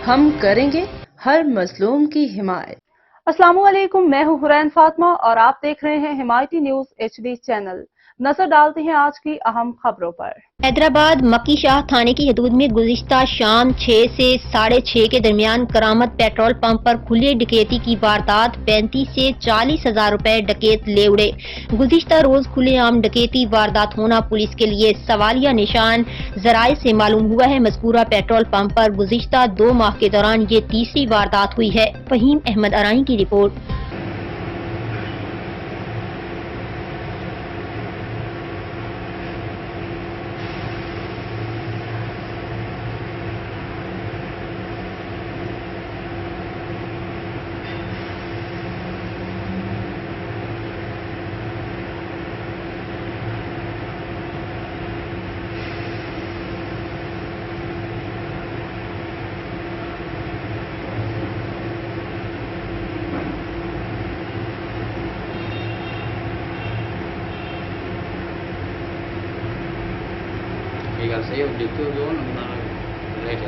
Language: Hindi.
हम करेंगे हर मजलूम की हिमायत। अस्सलामुअलैकुम, मैं हूं हुरैन फातिमा और आप देख रहे हैं हिमायती न्यूज HD चैनल। नजर डालते हैं आज की अहम खबरों पर। हैदराबाद मक्की शाह थाने की हदूद में गुज़िश्ता शाम 6 से 6:30 के दरमियान करामत पेट्रोल पंप पर खुली डकैती की वारदात। 35 से 40 हजार रुपए डकैत ले उड़े। गुज़िश्ता रोज खुलेआम डकैती वारदात होना पुलिस के लिए सवालिया निशान। जराये से मालूम हुआ है मज़कूरा पेट्रोल पंप पर गुज़िश्ता 2 माह के दौरान ये तीसरी वारदात हुई है। फहीम अहमद अराई की रिपोर्ट। ये गल सही है, देखते हो जो ना लेट